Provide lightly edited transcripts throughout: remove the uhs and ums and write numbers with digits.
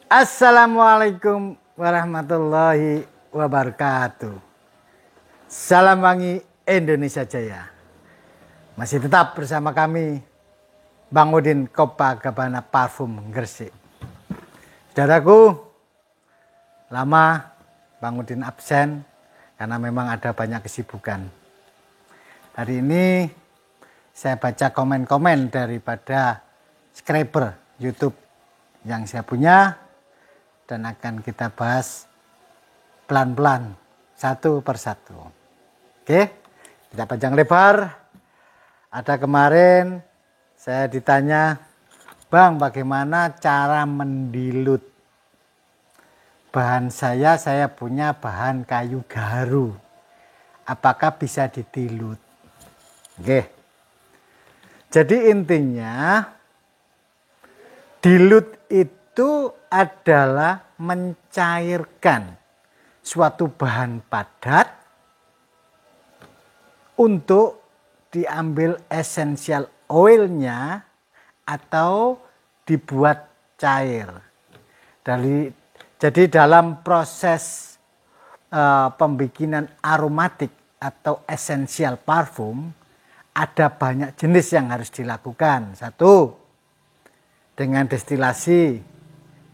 Assalamualaikum warahmatullahi wabarakatuh. Salam wangi Indonesia Jaya. Masih tetap bersama kami Bang Udin Copacabana Parfum Gresik. Saudaraku, lama Bang Udin absen karena memang ada banyak kesibukan. Hari ini saya baca komen-komen daripada subscriber YouTube yang saya punya dan akan kita bahas pelan-pelan satu persatu. Oke, tidak panjang lebar. Ada kemarin saya ditanya, Bang, bagaimana cara mendilut bahan saya punya bahan kayu gaharu, apakah bisa didilut? Oke, jadi intinya dilut itu adalah mencairkan suatu bahan padat untuk diambil essential oilnya atau dibuat cair. Jadi dalam proses pembikinan aromatik atau essential parfum ada banyak jenis yang harus dilakukan. 1, dengan destilasi.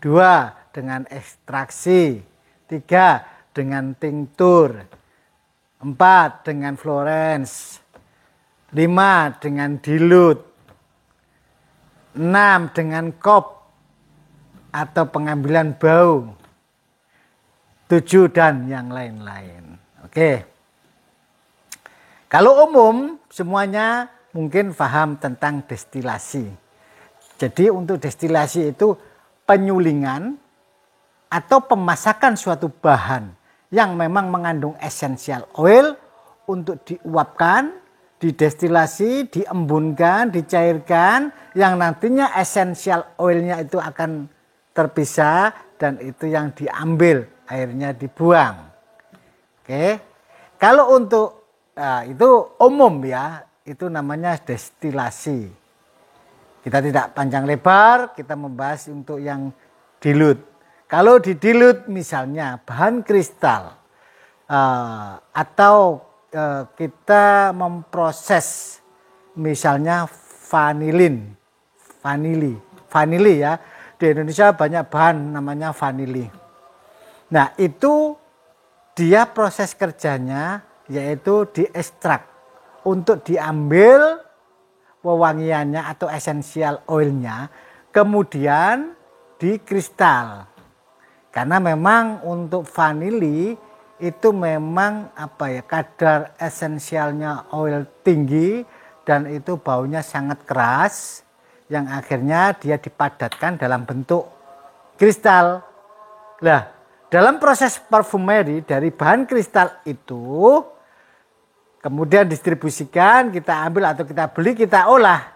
2, dengan ekstraksi. 3, dengan tinktur. 4, dengan Florence. 5, dengan dilut. 6, dengan kop atau pengambilan bau. 7, dan yang lain-lain. Oke. Kalau umum semuanya mungkin paham tentang destilasi. Jadi untuk destilasi itu penyulingan atau pemasakan suatu bahan yang memang mengandung essential oil untuk diuapkan, didestilasi, diembunkan, dicairkan, yang nantinya essential oilnya itu akan terpisah dan itu yang diambil, airnya dibuang. Oke, kalau untuk itu umum ya, itu namanya destilasi. Kita tidak panjang lebar, kita membahas untuk yang dilut. Kalau didilut misalnya bahan kristal atau kita memproses misalnya vanili ya. Di Indonesia banyak bahan namanya vanili. Nah itu dia proses kerjanya yaitu diekstrak untuk diambil wewangiannya atau essential oilnya, kemudian dikristal. Karena memang untuk vanili itu memang kadar esensialnya oil tinggi dan itu baunya sangat keras yang akhirnya dia dipadatkan dalam bentuk kristal. Nah, dalam proses parfumeri dari bahan kristal itu kemudian distribusikan, kita ambil atau kita beli, kita olah.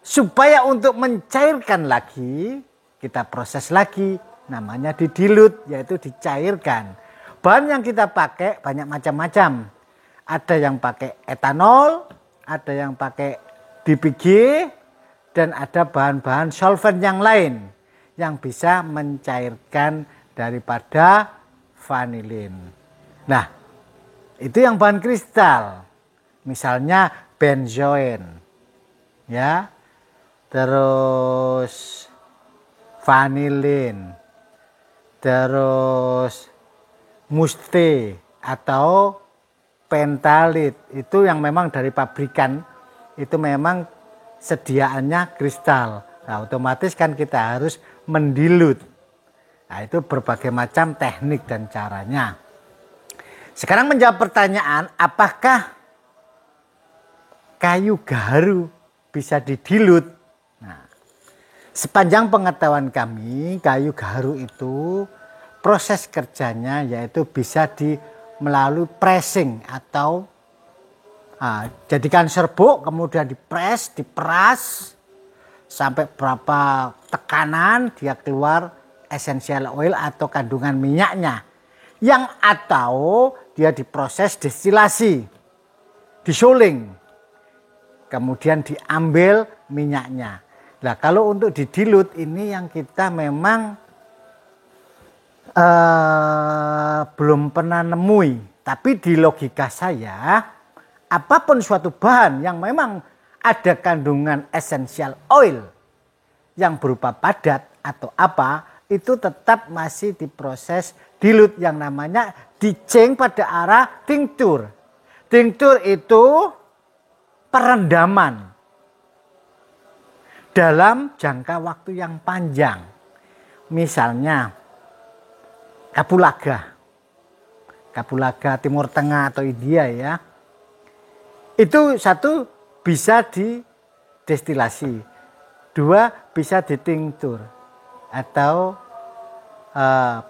Supaya untuk mencairkan lagi, kita proses lagi. Namanya didilut, yaitu dicairkan. Bahan yang kita pakai banyak macam-macam. Ada yang pakai etanol, ada yang pakai DPG, dan ada bahan-bahan solvent yang lain. Yang bisa mencairkan daripada vanilin. Nah, itu yang bahan kristal, misalnya benzoin, ya, terus vanilin, terus muste atau pentalit, itu yang memang dari pabrikan, itu memang sediaannya kristal. Nah, otomatis kan kita harus mendilut. Nah, itu berbagai macam teknik dan caranya. Sekarang menjawab pertanyaan, apakah kayu gaharu bisa didilut? Nah, sepanjang pengetahuan kami, kayu gaharu itu proses kerjanya yaitu bisa melalui pressing atau jadikan serbuk, kemudian diperas sampai berapa tekanan dia keluar essential oil atau kandungan minyaknya. Yang atau dia diproses destilasi, disuling, kemudian diambil minyaknya. Nah kalau untuk didilut ini yang kita memang Belum pernah nemui, tapi di logika saya, apapun suatu bahan yang memang ada kandungan essential oil yang berupa padat atau apa, itu tetap masih diproses dilute yang namanya diceng pada arah tincture. Tincture itu perendaman dalam jangka waktu yang panjang. Misalnya kapulaga Timur Tengah atau India ya. Itu satu bisa didestilasi, dua bisa ditincture atau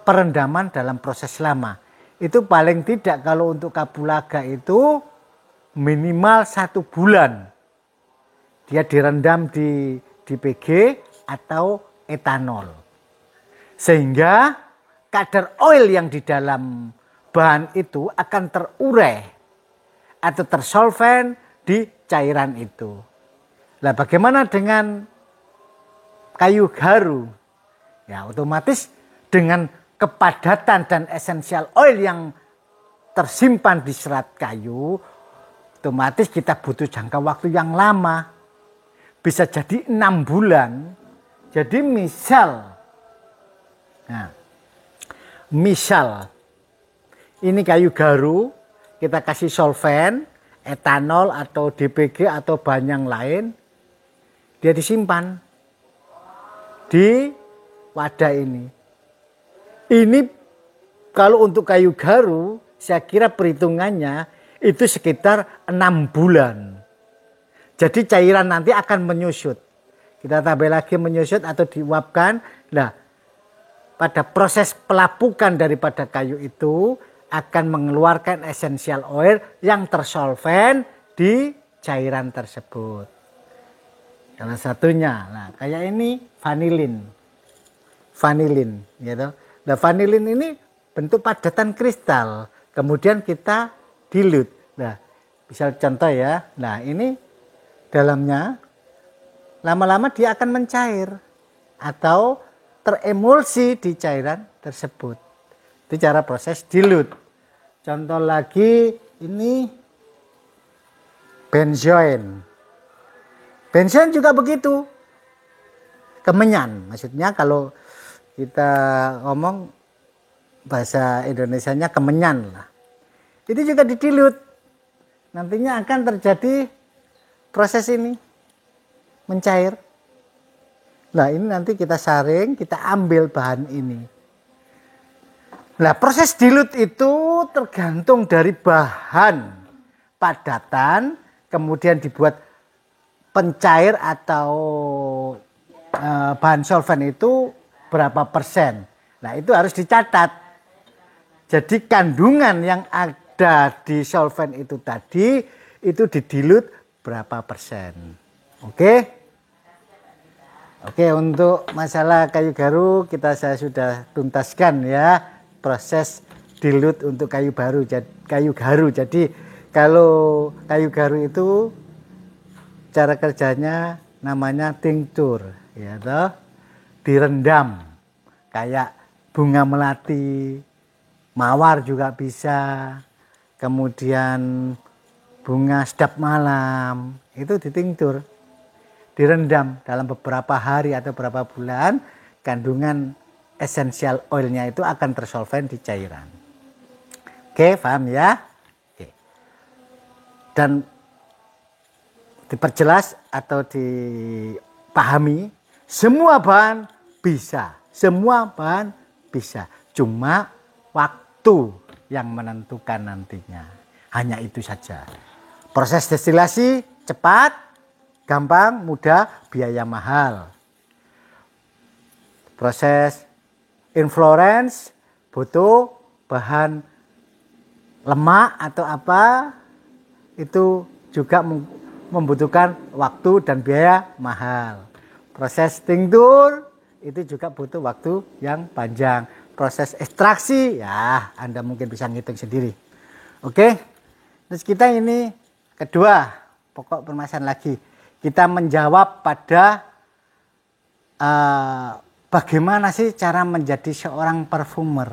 perendaman dalam proses lama. Itu paling tidak kalau untuk kapulaga itu minimal 1 bulan. Dia direndam di DPG atau etanol. Sehingga kadar oil yang di dalam bahan itu akan terurai atau tersolven di cairan itu. Nah, bagaimana dengan kayu garu? Ya, otomatis dengan kepadatan dan esensial oil yang tersimpan di serat kayu, otomatis kita butuh jangka waktu yang lama. Bisa jadi 6 bulan. Jadi misal ini kayu garu, kita kasih solvent, etanol atau DPG atau bahan yang lain, dia disimpan di wadah ini. Ini kalau untuk kayu garu, saya kira perhitungannya itu sekitar 6 bulan. Jadi cairan nanti akan menyusut. Kita tambah lagi menyusut atau diuapkan. Nah, pada proses pelapukan daripada kayu itu akan mengeluarkan essential oil yang tersolven di cairan tersebut. Salah satunya, nah kayak ini vanilin, gitu. Nah, vanilin ini bentuk padatan kristal, kemudian kita dilute. Nah, misal contoh ya, nah ini dalamnya lama-lama dia akan mencair atau teremulsi di cairan tersebut. Itu cara proses dilute. Contoh lagi ini benzoin. Benzoin juga begitu. Kemenyan, maksudnya kalau kita ngomong bahasa Indonesianya kemenyan lah. Itu juga didilute. Nantinya akan terjadi proses ini mencair. Nah, ini nanti kita saring, kita ambil bahan ini. Nah, proses dilute itu tergantung dari bahan padatan, kemudian dibuat pencair atau bahan solvent itu berapa persen. Nah, itu harus dicatat. Jadi kandungan yang ada di solvent itu tadi itu didilute berapa persen. Oke. Oke, untuk masalah kayu garu saya sudah tuntaskan ya, proses dilute untuk kayu garu. Jadi kalau kayu garu itu cara kerjanya namanya tincture, ya toh. Direndam kayak bunga melati, mawar juga bisa. Kemudian bunga sedap malam itu ditincture, direndam dalam beberapa hari atau beberapa bulan, kandungan essential oilnya itu akan tersolven di cairan. Oke, paham ya? Oke. Dan diperjelas atau dipahami, semua bahan bisa, cuma waktu yang menentukan nantinya. Hanya itu saja. Proses destilasi cepat, gampang, mudah, biaya mahal. Proses inflorescence butuh bahan lemak atau apa, itu juga membutuhkan waktu dan biaya mahal. Proses tincture itu juga butuh waktu yang panjang. Proses ekstraksi ya Anda mungkin bisa ngitung sendiri. Oke. Terus kita ini kedua, pokok permasalahan lagi. Kita menjawab pada bagaimana sih cara menjadi seorang parfumer?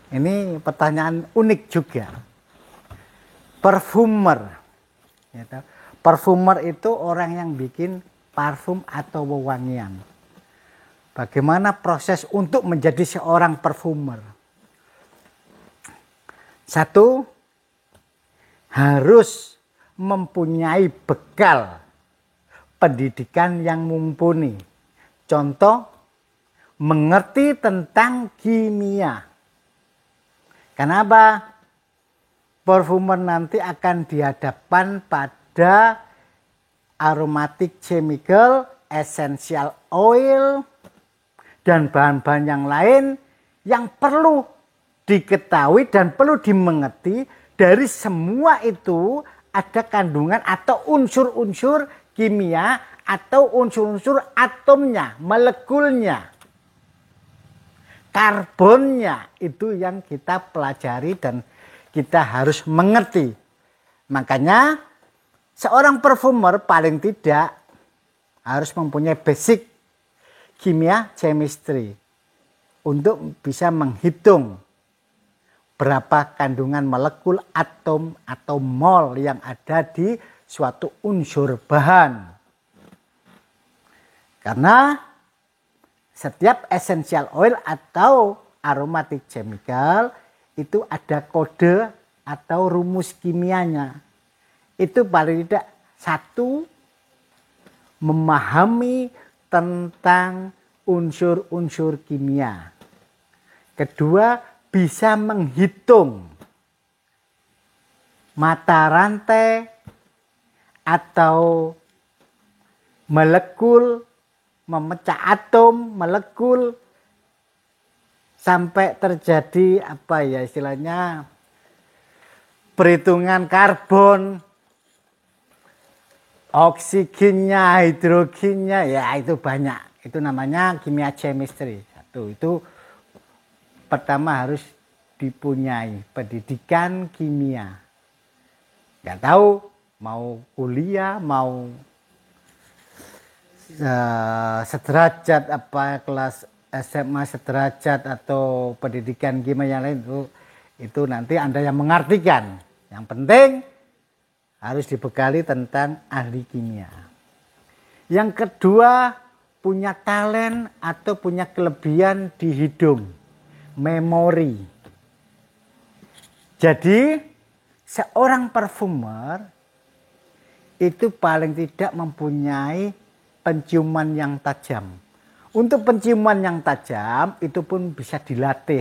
Ini pertanyaan unik juga. Parfumer. Parfumer itu orang yang bikin parfum atau wewangian. Bagaimana proses untuk menjadi seorang parfumer? Satu, harus mempunyai bekal pendidikan yang mumpuni. Contoh, mengerti tentang kimia. Kenapa? Parfumer nanti akan dihadapkan pada aromatic chemical, essential oil, dan bahan-bahan yang lain yang perlu diketahui dan perlu dimengerti. Dari semua itu ada kandungan atau unsur-unsur kimia atau unsur-unsur atomnya, molekulnya, karbonnya, itu yang kita pelajari dan kita harus mengerti. Makanya seorang parfumer paling tidak harus mempunyai basic kimia chemistry untuk bisa menghitung berapa kandungan molekul, atom atau mol yang ada di suatu unsur bahan. Karena setiap essential oil atau aromatic chemical itu ada kode atau rumus kimianya. Itu paling tidak satu, memahami tentang unsur-unsur kimia. Kedua, bisa menghitung mata rantai atau molekul, memecah atom, molekul, sampai terjadi apa ya istilahnya, perhitungan karbon, oksigennya, hidrogennya, ya itu banyak. Itu namanya kimia chemistry. Satu, itu pertama harus dipunyai pendidikan kimia. Nggak tahu mau kuliah, mau sederajat apa kelas SMA sederajat atau pendidikan kimia yang lain, itu nanti Anda yang mengartikan. Yang penting harus dibekali tentang ahli kimia. Yang kedua, punya talent atau punya kelebihan di hidung. Memori. Jadi seorang parfumer itu paling tidak mempunyai penciuman yang tajam. Untuk penciuman yang tajam itu pun bisa dilatih.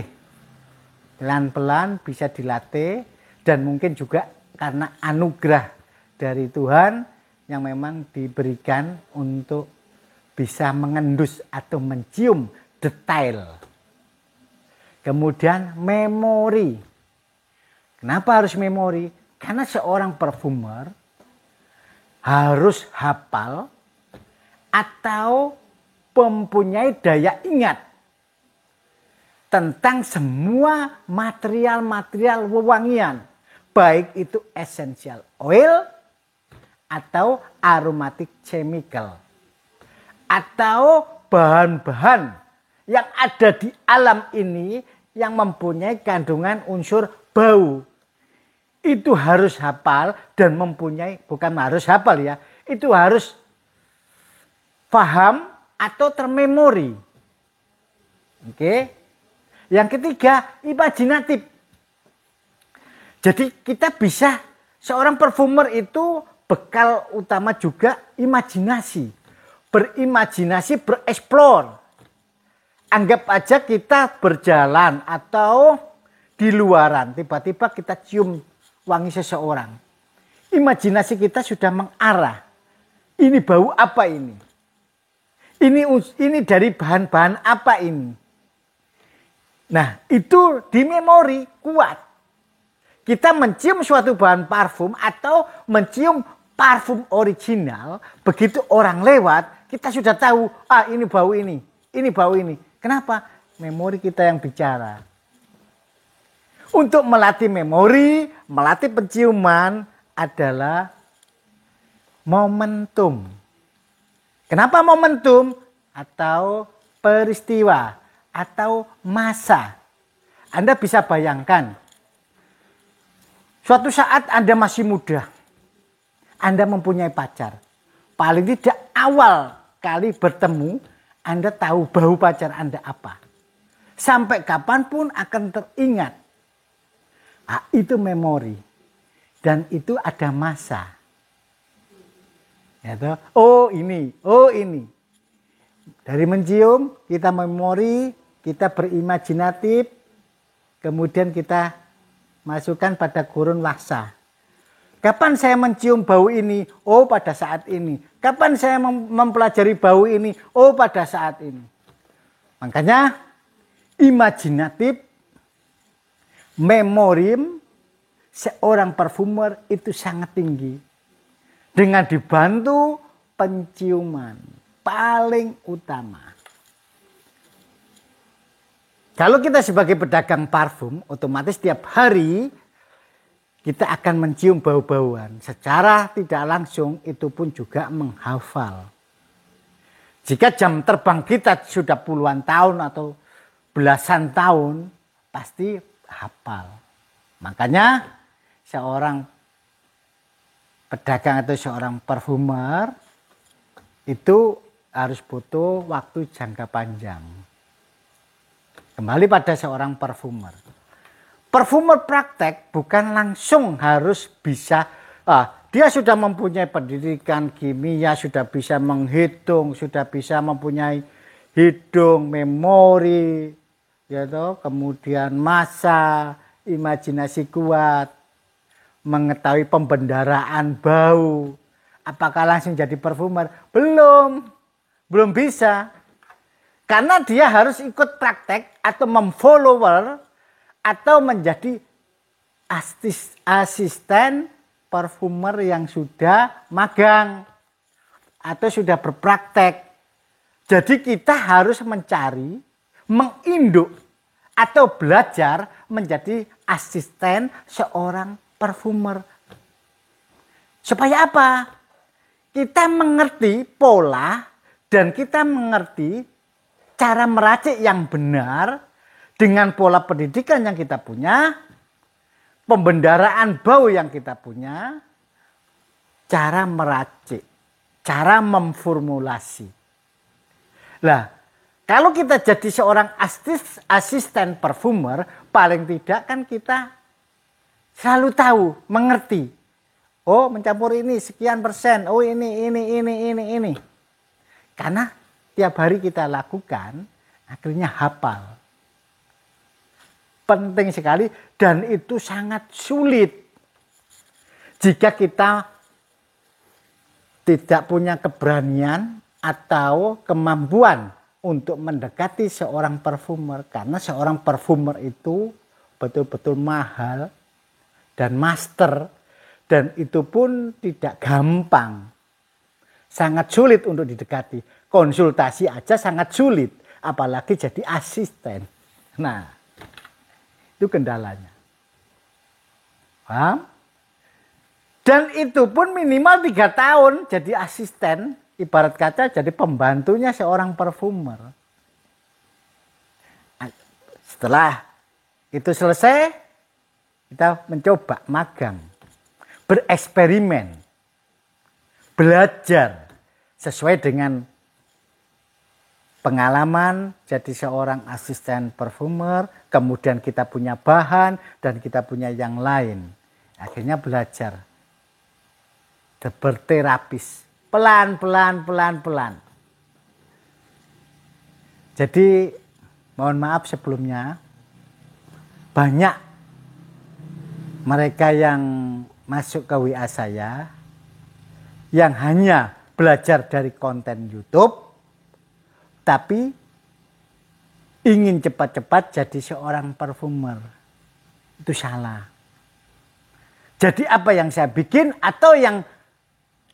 Pelan-pelan bisa dilatih, dan mungkin juga karena anugerah dari Tuhan yang memang diberikan untuk bisa mengendus atau mencium detail. Kemudian memori. Kenapa harus memori? Karena seorang parfumer harus hafal atau mempunyai daya ingat tentang semua material-material wewangian. Baik itu essential oil atau aromatic chemical. Atau bahan-bahan yang ada di alam ini yang mempunyai kandungan unsur bau. Itu harus hafal dan mempunyai, bukan harus hafal ya, itu harus paham atau termemori. Oke. Yang ketiga, imajinatif. Jadi kita bisa, seorang parfumer itu bekal utama juga imajinasi. Berimajinasi, bereksplor. Anggap aja kita berjalan atau di luaran, tiba-tiba kita cium wangi seseorang. Imajinasi kita sudah mengarah. Ini bau apa ini? Ini dari bahan-bahan apa ini? Nah, itu di memori kuat. Kita mencium suatu bahan parfum atau mencium parfum original, begitu orang lewat, kita sudah tahu, ini bau ini bau ini. Kenapa? Memori kita yang bicara. Untuk melatih memori, melatih penciuman adalah momentum. Kenapa momentum? Atau peristiwa atau masa. Anda bisa bayangkan, suatu saat Anda masih muda, Anda mempunyai pacar. Paling tidak awal kali bertemu, Anda tahu bau pacar Anda apa. Sampai kapanpun akan teringat. Itu memori. Dan itu ada masa. Ya toh? Oh ini. Dari mencium, kita memori, kita berimajinatif, kemudian kita masukkan pada kurun waksa. Kapan saya mencium bau ini? Oh pada saat ini. Kapan saya mempelajari bau ini? Oh pada saat ini. Makanya imajinatif, memorim seorang parfumer itu sangat tinggi. Dengan dibantu penciuman paling utama. Kalau kita sebagai pedagang parfum, otomatis tiap hari kita akan mencium bau-bauan. Secara tidak langsung itu pun juga menghafal. Jika jam terbang kita sudah puluhan tahun atau belasan tahun, pasti hafal. Makanya seorang pedagang atau seorang parfumer itu harus butuh waktu jangka panjang. Kembali pada seorang parfumer. Parfumer praktek bukan langsung harus bisa, dia sudah mempunyai pendidikan kimia, sudah bisa menghitung, sudah bisa mempunyai hidung, memori, ya toh, kemudian masa, imajinasi kuat, mengetahui pembendaraan bau. Apakah langsung jadi parfumer? Belum bisa. Karena dia harus ikut praktek atau memfollower atau menjadi asisten parfumer yang sudah magang atau sudah berpraktek. Jadi kita harus mencari, menginduk atau belajar menjadi asisten seorang parfumer. Supaya apa? Kita mengerti pola dan kita mengerti cara meracik yang benar dengan pola pendidikan yang kita punya, pembendaraan bau yang kita punya, cara meracik, cara memformulasi. Nah, kalau kita jadi seorang asisten parfumer, paling tidak kan kita selalu tahu, mengerti. Oh, mencampur ini sekian persen. Oh, ini. Karena tiap hari kita lakukan, akhirnya hafal. Penting sekali dan itu sangat sulit. Jika kita tidak punya keberanian atau kemampuan untuk mendekati seorang parfumer. Karena seorang parfumer itu betul-betul mahal dan master. Dan itu pun tidak gampang. Sangat sulit untuk didekati. Konsultasi aja sangat sulit. Apalagi jadi asisten. Nah, itu kendalanya. Paham? Dan itu pun minimal 3 tahun jadi asisten. Ibarat kata jadi pembantunya seorang parfumer. Setelah itu selesai, kita mencoba magang. Bereksperimen. Belajar sesuai dengan pengalaman jadi seorang asisten parfumer, kemudian kita punya bahan dan kita punya yang lain. Akhirnya belajar berterapis, pelan. Jadi mohon maaf sebelumnya, banyak mereka yang masuk ke WA saya yang hanya belajar dari konten YouTube, tapi ingin cepat-cepat jadi seorang parfumer. Itu salah. Jadi apa yang saya bikin atau yang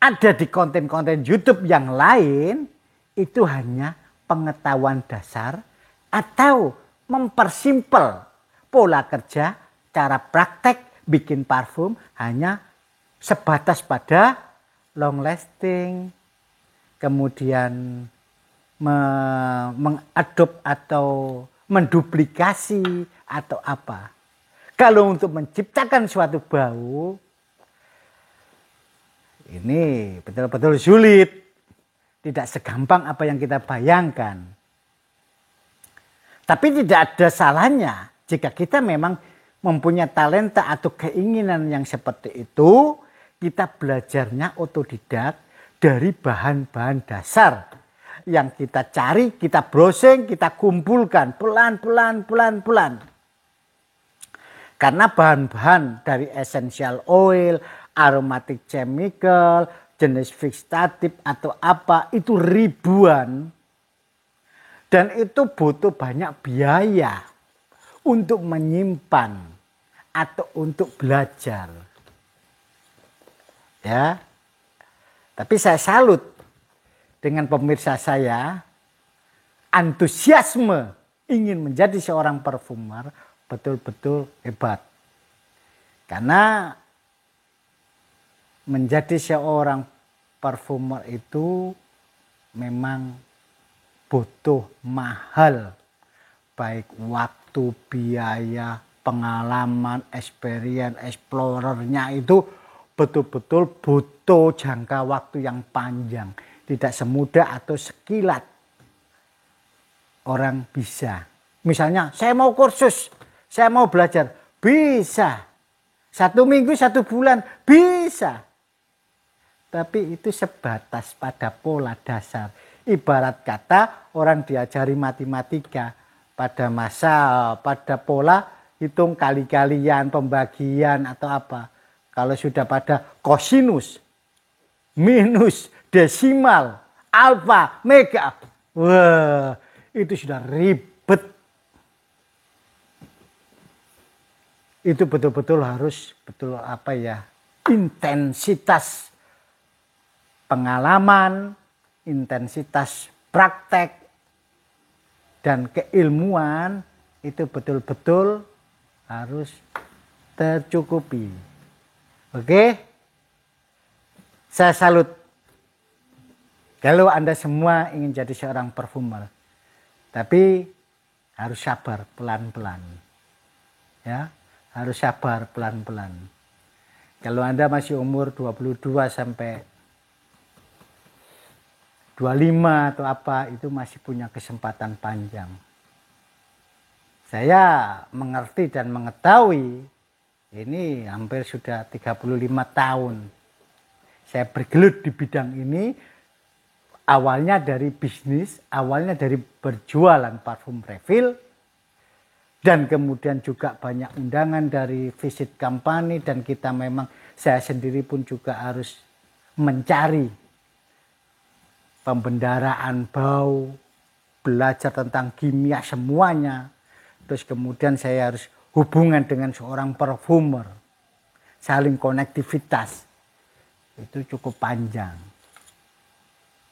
ada di konten-konten YouTube yang lain, itu hanya pengetahuan dasar atau mempersimpel pola kerja, cara praktek, bikin parfum hanya sebatas pada long lasting, kemudian mengadop atau menduplikasi atau apa. Kalau untuk menciptakan suatu bau, ini betul-betul sulit. Tidak segampang apa yang kita bayangkan. Tapi tidak ada salahnya jika kita memang mempunyai talenta atau keinginan yang seperti itu, kita belajarnya otodidak dari bahan-bahan dasar yang kita cari, kita browsing, kita kumpulkan pelan-pelan. Karena bahan-bahan dari essential oil, aromatic chemical, jenis fixatif atau apa itu ribuan. Dan itu butuh banyak biaya untuk menyimpan atau untuk belajar. Ya. Tapi saya salut dengan pemirsa saya, antusiasme ingin menjadi seorang parfumer betul-betul hebat. Karena menjadi seorang parfumer itu memang butuh mahal. Baik waktu, biaya, pengalaman, experience, explorernya itu betul-betul butuh jangka waktu yang panjang. Tidak semudah atau sekilat orang bisa. Misalnya saya mau kursus, saya mau belajar, bisa. 1 minggu, 1 bulan, bisa. Tapi itu sebatas pada pola dasar. Ibarat kata orang diajari matematika pada pola hitung kali-kalian, pembagian atau apa. Kalau sudah pada kosinus, minus, desimal, alfa, mega. Wah, itu sudah ribet. Itu betul-betul harus intensitas pengalaman, intensitas praktek, dan keilmuan itu betul-betul harus tercukupi. Oke? Saya salut. Kalau Anda semua ingin jadi seorang parfumer. Tapi harus sabar pelan-pelan. Ya, harus sabar pelan-pelan. Kalau Anda masih umur 22 sampai 25 atau apa, itu masih punya kesempatan panjang. Saya mengerti dan mengetahui, ini hampir sudah 35 tahun. Saya bergelut di bidang ini, awalnya dari bisnis, awalnya dari berjualan parfum refill, dan kemudian juga banyak undangan dari visit company, dan kita memang, saya sendiri pun juga harus mencari pembendaraan bau, belajar tentang kimia semuanya. Terus kemudian saya harus hubungan dengan seorang parfumer, saling konektivitas. Itu cukup panjang.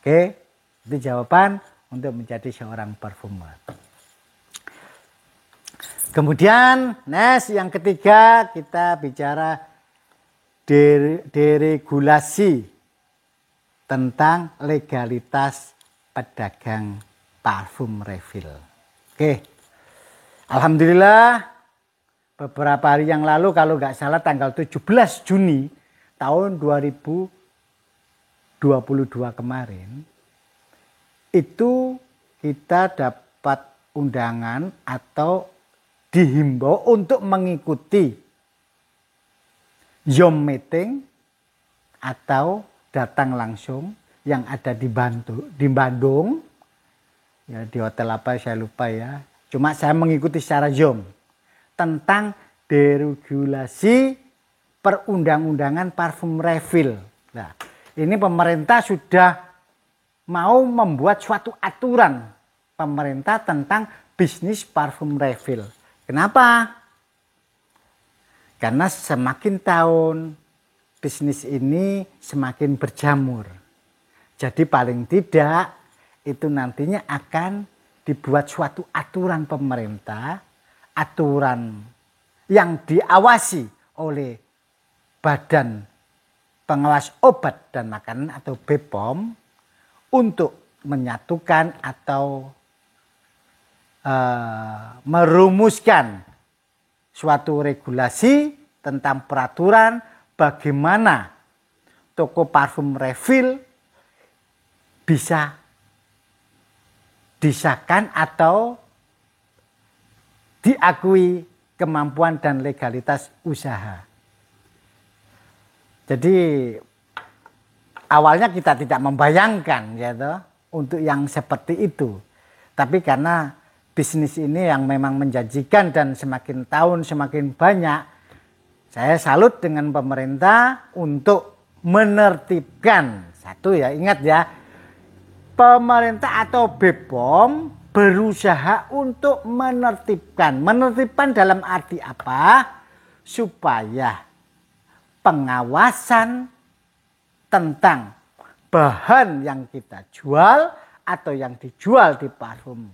Oke, itu jawaban untuk menjadi seorang parfumer. Kemudian, next yang ketiga kita bicara deregulasi tentang legalitas pedagang parfum refill. Oke, alhamdulillah beberapa hari yang lalu, kalau nggak salah tanggal 17 Juni tahun 2022 kemarin, itu kita dapat undangan atau dihimbau untuk mengikuti Zoom meeting atau datang langsung yang ada di Bandung, ya, di hotel apa saya lupa ya. Cuma saya mengikuti secara Zoom tentang deregulasi perundang-undangan parfum refill. Nah, ini pemerintah sudah mau membuat suatu aturan pemerintah tentang bisnis parfum refill. Kenapa? Karena semakin tahun bisnis ini semakin berjamur. Jadi paling tidak itu nantinya akan dibuat suatu aturan pemerintah, aturan yang diawasi oleh Badan Pengawas Obat dan Makanan atau BPOM untuk menyatukan atau merumuskan suatu regulasi tentang peraturan bagaimana toko parfum refill bisa disahkan atau diakui kemampuan dan legalitas usaha. Jadi awalnya kita tidak membayangkan gitu untuk yang seperti itu. Tapi karena bisnis ini yang memang menjanjikan dan semakin tahun semakin banyak, saya salut dengan pemerintah untuk menertibkan. Satu ya, ingat ya, pemerintah atau BPOM berusaha untuk menertibkan. Menertibkan dalam arti apa? Supaya pengawasan tentang bahan yang kita jual atau yang dijual di parfum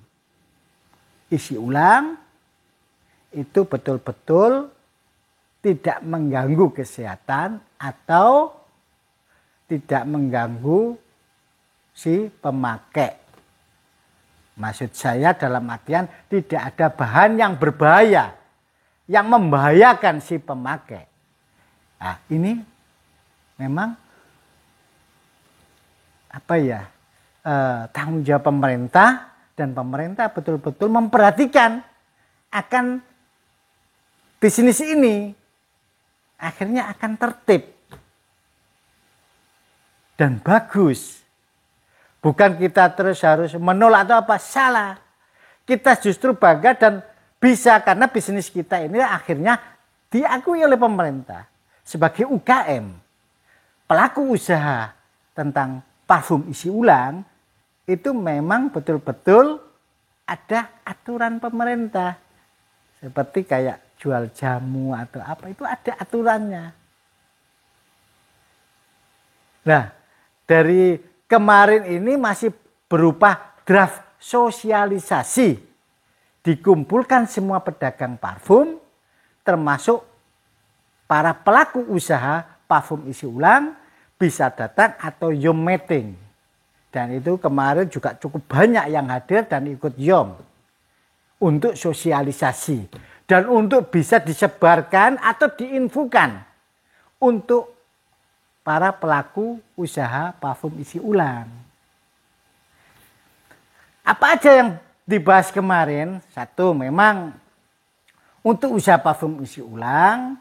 isi ulang itu betul-betul tidak mengganggu kesehatan atau tidak mengganggu si pemakai. Maksud saya dalam artian tidak ada bahan yang berbahaya, yang membahayakan si pemakai. Nah, ini memang tanggung jawab pemerintah, dan pemerintah betul-betul memperhatikan akan bisnis ini. Akhirnya akan tertib dan bagus. Bukan kita terus harus menolak atau apa, salah. Kita justru bangga dan bisa karena bisnis kita ini akhirnya diakui oleh pemerintah sebagai UKM. Pelaku usaha tentang parfum isi ulang itu memang betul-betul ada aturan pemerintah. Seperti kayak jual jamu atau apa, itu ada aturannya. Nah, dari kemarin ini masih berupa draft sosialisasi. Dikumpulkan semua pedagang parfum, termasuk para pelaku usaha parfum isi ulang, bisa datang atau Yom meeting. Dan itu kemarin juga cukup banyak yang hadir dan ikut Yom untuk sosialisasi. Dan untuk bisa disebarkan atau diinfokan untuk para pelaku usaha parfum isi ulang. Apa aja yang dibahas kemarin? Satu, memang untuk usaha parfum isi ulang,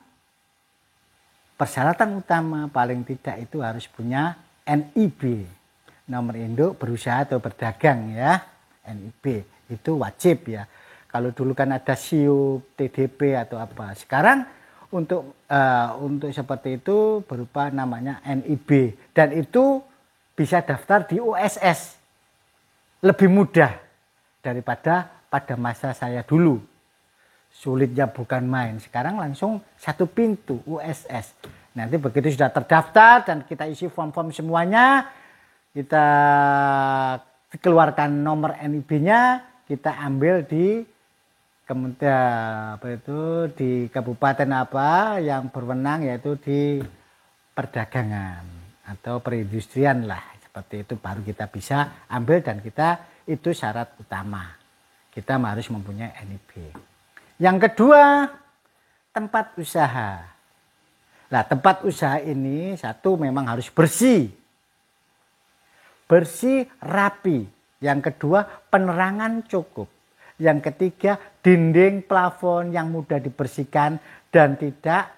persyaratan utama paling tidak itu harus punya NIB, nomor induk berusaha atau berdagang ya. NIB itu wajib ya. Kalau dulu kan ada SIUP, TDP atau apa. Sekarang untuk seperti itu berupa namanya NIB, dan itu bisa daftar di OSS. Lebih mudah daripada pada masa saya dulu. Sulitnya bukan main. Sekarang langsung satu pintu OSS. Nanti begitu sudah terdaftar dan kita isi form-form semuanya, kita keluarkan nomor NIB-nya, kita ambil di kementerian di kabupaten apa yang berwenang, yaitu di perdagangan atau perindustrian lah, seperti itu baru kita bisa ambil, dan kita itu syarat utama kita harus mempunyai NIB. Yang kedua, tempat usaha. Nah, tempat usaha ini satu memang harus bersih, rapi. Yang kedua, penerangan cukup. Yang ketiga, dinding plafon yang mudah dibersihkan dan tidak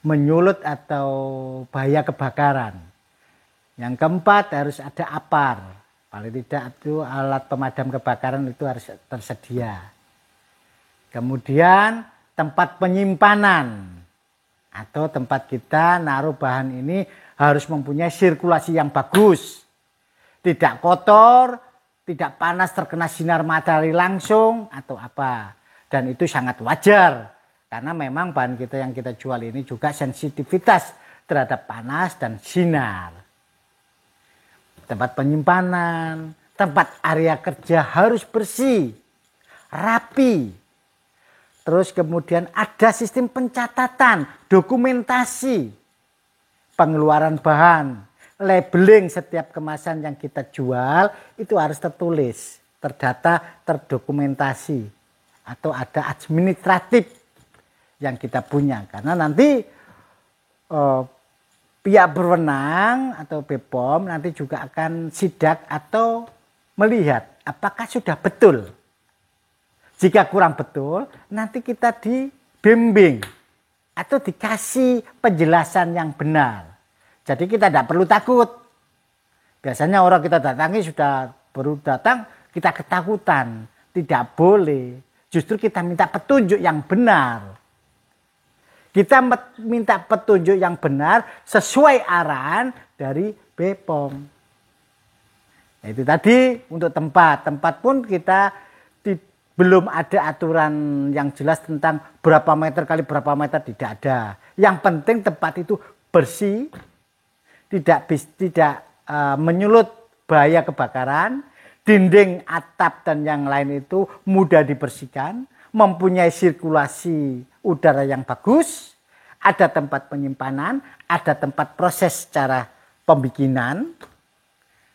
menyulut atau bahaya kebakaran. Yang keempat, harus ada APAR. Paling tidak itu alat pemadam kebakaran itu harus tersedia. Kemudian tempat penyimpanan atau tempat kita naruh bahan ini harus mempunyai sirkulasi yang bagus. Tidak kotor, tidak panas terkena sinar matahari langsung atau apa. Dan itu sangat wajar karena memang bahan kita yang kita jual ini juga sensitivitas terhadap panas dan sinar. Tempat penyimpanan, tempat area kerja harus bersih, rapi. Terus kemudian ada sistem pencatatan, dokumentasi pengeluaran bahan, labeling setiap kemasan yang kita jual itu harus tertulis, terdata, terdokumentasi, atau ada administratif yang kita punya. Karena nanti pihak berwenang atau BPOM nanti juga akan sidak atau melihat apakah sudah betul. Jika kurang betul, nanti kita dibimbing atau dikasih penjelasan yang benar. Jadi kita tidak perlu takut. Biasanya orang kita datangi sudah baru datang, kita ketakutan. Tidak boleh. Justru kita minta petunjuk yang benar. Kita minta petunjuk yang benar sesuai arahan dari BPOM. Nah, itu tadi untuk tempat. Tempat pun kita belum ada aturan yang jelas tentang berapa meter kali berapa meter, tidak ada. Yang penting tempat itu bersih, tidak menyulut bahaya kebakaran, dinding, atap dan yang lain itu mudah dibersihkan, mempunyai sirkulasi udara yang bagus, ada tempat penyimpanan, ada tempat proses secara pembikinan,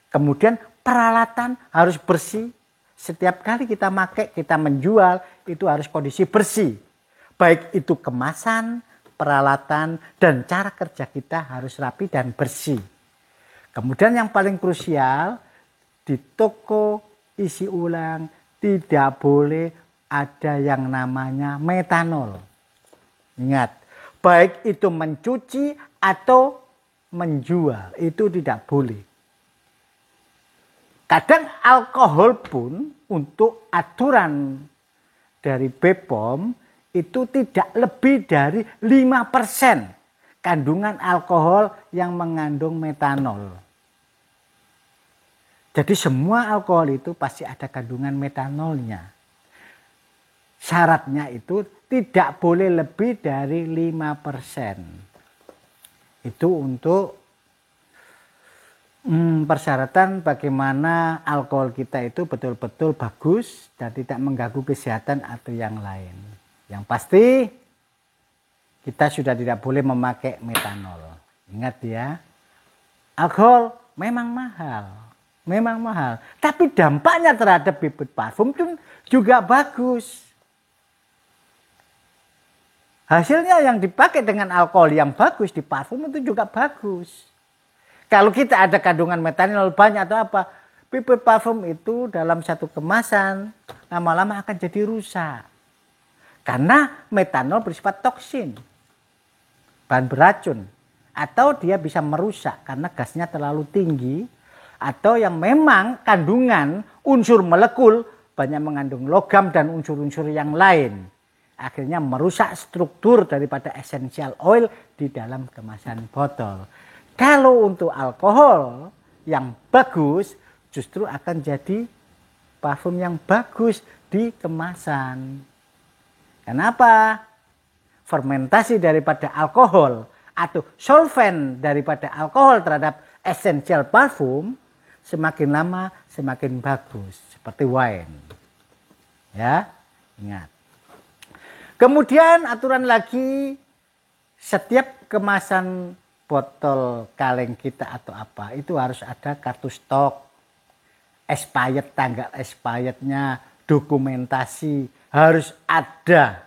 kemudian peralatan harus bersih. Setiap kali kita pakai, kita menjual, itu harus kondisi bersih. Baik itu kemasan, peralatan, dan cara kerja kita harus rapi dan bersih. Kemudian yang paling krusial, di toko isi ulang tidak boleh ada yang namanya metanol. Ingat, baik itu mencuci atau menjual, itu tidak boleh. Kadang alkohol pun untuk aturan dari BPOM itu tidak lebih dari 5% kandungan alkohol yang mengandung metanol. Jadi semua alkohol itu pasti ada kandungan metanolnya. Syaratnya itu tidak boleh lebih dari 5%. Itu untuk persyaratan bagaimana alkohol kita itu betul-betul bagus dan tidak mengganggu kesehatan atau yang lain. Yang pasti kita sudah tidak boleh memakai metanol. Ingat ya, alkohol memang mahal, tapi dampaknya terhadap bibit parfum itu juga bagus. Hasilnya yang dipakai dengan alkohol yang bagus di parfum itu juga bagus. Kalau kita ada kandungan metanol banyak atau apa, bibit parfum itu dalam satu kemasan lama-lama akan jadi rusak. Karena metanol bersifat toksin, bahan beracun, atau dia bisa merusak karena gasnya terlalu tinggi, atau yang memang kandungan unsur molekul banyak mengandung logam dan unsur-unsur yang lain. Akhirnya merusak struktur daripada essential oil di dalam kemasan botol. Kalau untuk alkohol yang bagus justru akan jadi parfum yang bagus di kemasan. Kenapa? Fermentasi daripada alkohol atau solvent daripada alkohol terhadap essential parfum semakin lama semakin bagus, seperti wine. Ya, ingat. Kemudian aturan lagi, setiap kemasan botol kaleng kita atau apa itu harus ada kartu stok, expired, tanggal expirednya, dokumentasi, harus ada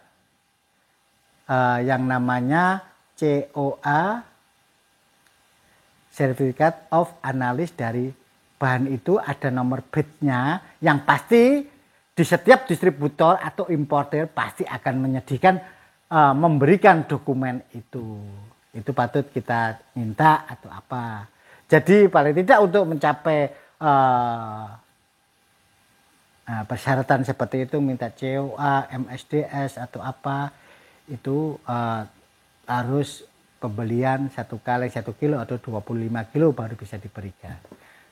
yang namanya COA, Certificate of Analysis dari bahan itu, ada nomor BID-nya yang pasti di setiap distributor atau importer pasti akan menyediakan memberikan dokumen itu. Itu patut kita minta atau apa. Jadi paling tidak untuk mencapai persyaratan seperti itu, minta COA, MSDS atau apa, itu harus pembelian 1 kaleng 1 kilo atau 25 kilo baru bisa diberikan.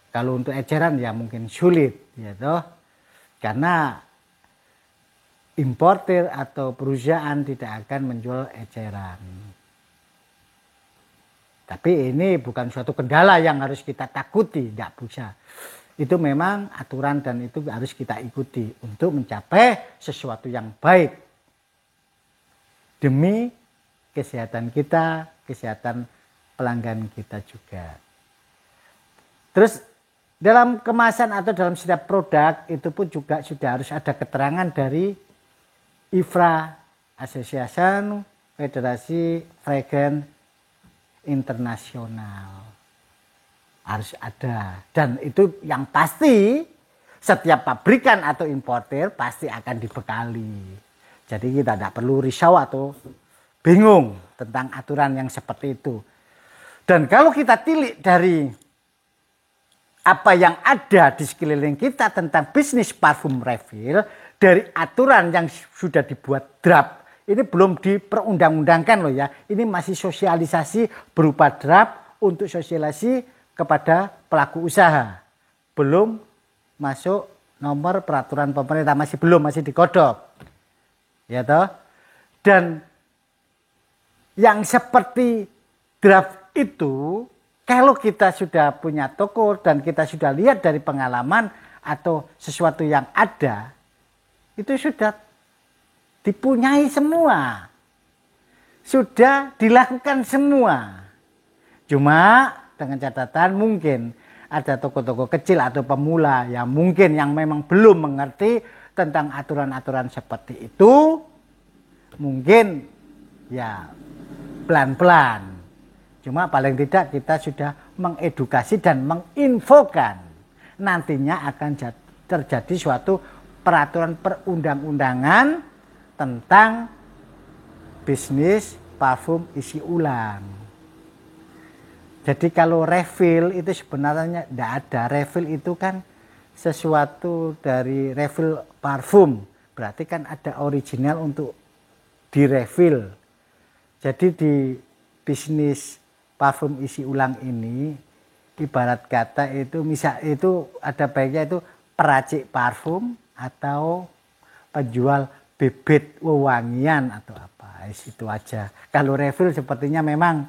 Kalau untuk eceran ya mungkin sulit, ya toh, karena importer atau perusahaan tidak akan menjual eceran. Tapi ini bukan suatu kendala yang harus kita takuti, tidak bisa. Itu memang aturan dan itu harus kita ikuti untuk mencapai sesuatu yang baik. Demi kesehatan kita, kesehatan pelanggan kita juga. Terus dalam kemasan atau dalam setiap produk itu pun juga sudah harus ada keterangan dari IFRA, Association Federasi Fragrance Internasional. Harus ada. Dan itu yang pasti setiap pabrikan atau importer pasti akan dibekali. Jadi kita tidak perlu risau atau bingung tentang aturan yang seperti itu. Dan kalau kita tilik dari apa yang ada di sekeliling kita tentang bisnis parfum refill, dari aturan yang sudah dibuat draft, ini belum diperundang-undangkan loh ya, ini masih sosialisasi berupa draft untuk sosialisasi kepada pelaku usaha, belum masuk nomor peraturan pemerintah, masih digodok, ya toh. Dan yang seperti draft itu, kalau kita sudah punya toko dan kita sudah lihat dari pengalaman atau sesuatu yang ada, itu sudah dipunyai semua. Sudah dilakukan semua. Cuma dengan catatan mungkin ada toko-toko kecil atau pemula yang mungkin yang memang belum mengerti tentang aturan-aturan seperti itu. Mungkin ya pelan-pelan. Cuma paling tidak kita sudah mengedukasi dan menginfokan. Nantinya akan terjadi suatu peraturan perundang-undangan tentang bisnis parfum isi ulang. Jadi kalau refill itu sebenarnya tidak ada. Refill itu kan sesuatu dari refill parfum. Berarti kan ada original untuk direfill. Jadi di bisnis parfum isi ulang ini ibarat kata itu misal itu ada baiknya itu peracik parfum atau penjual bibit wewangian atau apa, itu aja. Kalau refill sepertinya memang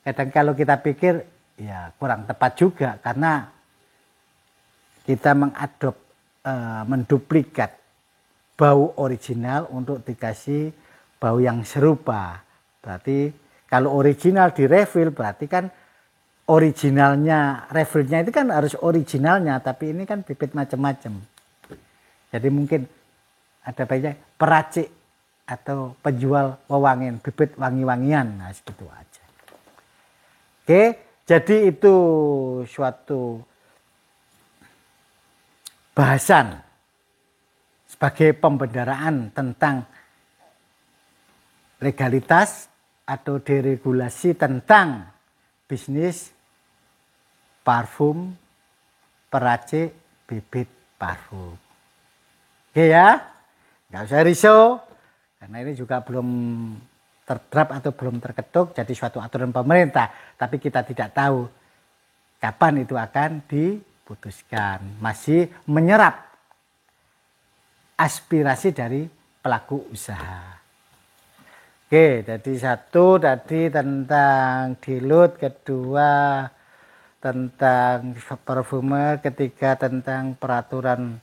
kadang kalau kita pikir ya kurang tepat juga karena kita menduplikat bau original untuk dikasih bau yang serupa. Berarti kalau original di refill berarti kan originalnya, refillnya itu kan harus originalnya, tapi ini kan bibit macam-macam. Jadi mungkin ada baiknya peracik atau penjual wewangian, bibit wangi-wangian, nah segitu aja. Oke, jadi itu suatu bahasan sebagai pembendaraan tentang legalitas atau deregulasi tentang bisnis parfum peracik bibit parfum. Oke ya, nggak usah risau karena ini juga belum terdrap atau belum terketuk jadi suatu aturan pemerintah, tapi kita tidak tahu kapan itu akan diputuskan. Masih menyerap aspirasi dari pelaku usaha. Oke, jadi satu tadi tentang dilut, kedua tentang parfumer, ketiga tentang peraturan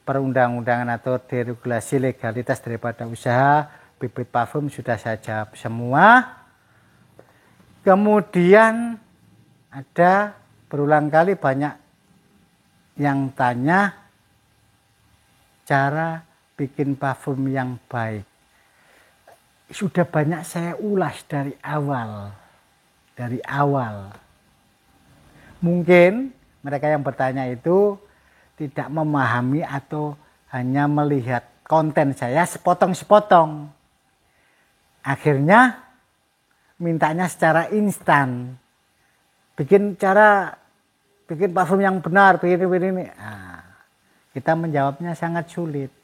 perundang-undangan atau deregulasi legalitas daripada usaha bibit parfum sudah saya jawab semua. Kemudian ada berulang kali banyak yang tanya cara bikin parfum yang baik. Sudah banyak saya ulas dari awal. Mungkin mereka yang bertanya itu tidak memahami atau hanya melihat konten saya sepotong-sepotong. Akhirnya mintanya secara instan. Bikin parfum yang benar, bikin ini. Nah, kita menjawabnya sangat sulit.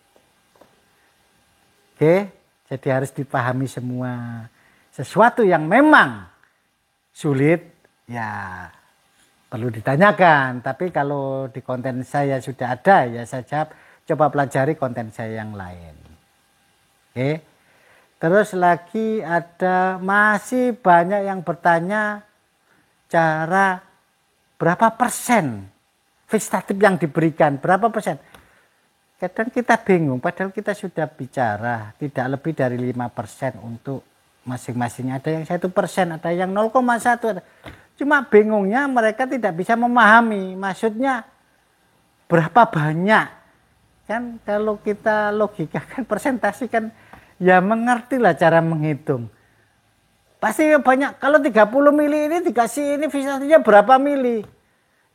Oke. Jadi harus dipahami semua. Sesuatu yang memang sulit, ya perlu ditanyakan. Tapi kalau di konten saya sudah ada, ya saya jawab, coba pelajari konten saya yang lain. Oke. Terus lagi masih banyak yang bertanya cara berapa persen fixatif yang diberikan, berapa persen. Kadang kita bingung, padahal kita sudah bicara tidak lebih dari 5% untuk masing-masingnya. Ada yang 1%, ada yang 0,1. Cuma bingungnya mereka tidak bisa memahami. Maksudnya berapa banyak. Kan kalau kita logikakan persentase kan ya mengertilah cara menghitung. Pasti banyak. Kalau 30 mili ini dikasih ini visasinya berapa mili.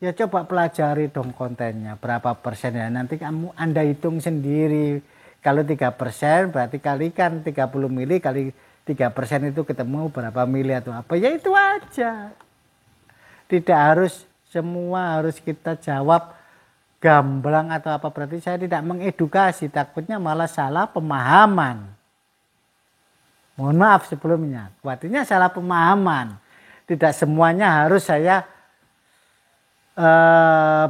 Ya coba pelajari dong kontennya. Berapa persen ya. Nanti Anda hitung sendiri. Kalau 3% berarti kalikan 30 mili kali 3% itu ketemu berapa mili atau apa. Ya itu aja. Tidak harus semua harus kita jawab gamblang atau apa. Berarti saya tidak mengedukasi. Takutnya malah salah pemahaman. Mohon maaf sebelumnya. Artinya salah pemahaman. Tidak semuanya harus saya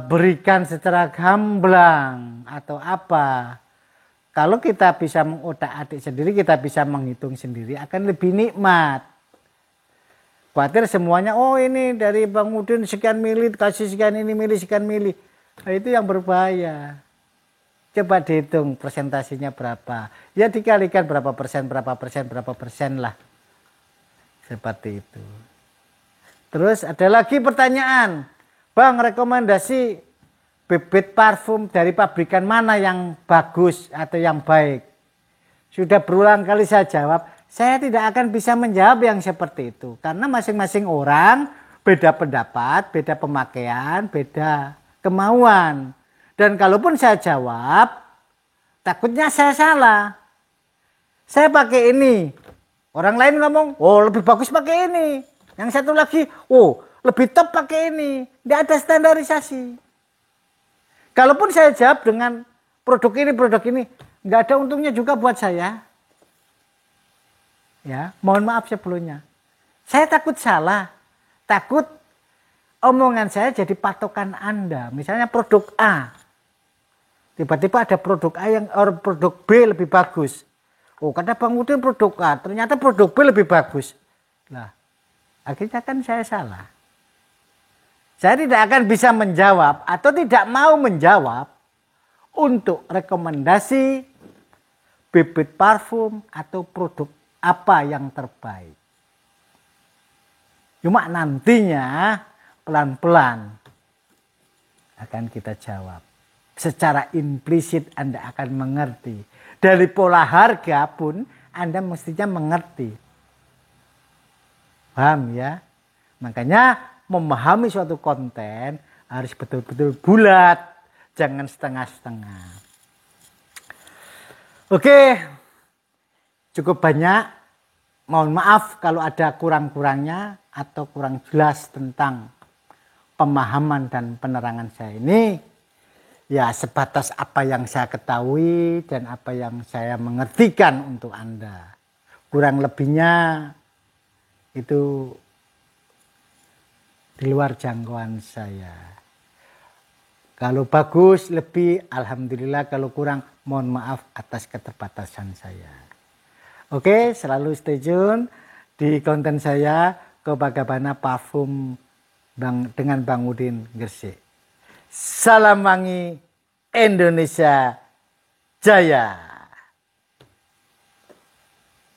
berikan secara gamblang atau apa. Kalau kita bisa mengotak-atik sendiri, kita bisa menghitung sendiri, akan lebih nikmat. Khawatir semuanya, oh ini dari Bang Udin sekian mili, kasih sekian ini mili, sekian mili. Nah, itu yang berbahaya. Coba dihitung presentasinya berapa. Ya dikalikan berapa persen lah. Seperti itu. Terus ada lagi pertanyaan. Bang, rekomendasi bibit parfum dari pabrikan mana yang bagus atau yang baik? Sudah berulang kali saya jawab. Saya tidak akan bisa menjawab yang seperti itu. Karena masing-masing orang beda pendapat, beda pemakaian, beda kemauan. Dan kalaupun saya jawab, takutnya saya salah. Saya pakai ini. Orang lain ngomong, oh lebih bagus pakai ini. Yang satu lagi, oh lebih top pakai ini. Tidak ada standarisasi. Kalaupun saya jawab dengan produk ini, nggak ada untungnya juga buat saya. Ya, mohon maaf sebelumnya. Saya takut salah, takut omongan saya jadi patokan Anda. Misalnya produk A, tiba-tiba ada produk A yang produk B lebih bagus. Oh, kata Bang Udin produk A, ternyata produk B lebih bagus. Nah, akhirnya kan saya salah. Saya tidak akan bisa menjawab atau tidak mau menjawab untuk rekomendasi bibit parfum atau produk apa yang terbaik. Cuma nantinya pelan-pelan akan kita jawab. Secara implisit Anda akan mengerti. Dari pola harga pun Anda mestinya mengerti. Paham ya? Makanya memahami suatu konten harus betul-betul bulat. Jangan setengah-setengah. Oke. Cukup banyak, mohon maaf kalau ada kurang-kurangnya atau kurang jelas tentang pemahaman dan penerangan saya ini. Ya sebatas apa yang saya ketahui dan apa yang saya mengertikan untuk Anda. Kurang lebihnya itu di luar jangkauan saya. Kalau bagus lebih, alhamdulillah. Kalau kurang, mohon maaf atas keterbatasan saya. Oke, selalu stay tune di konten saya Kobagabana Parfum dengan Bang Udin Gresik. Salam wangi Indonesia Jaya.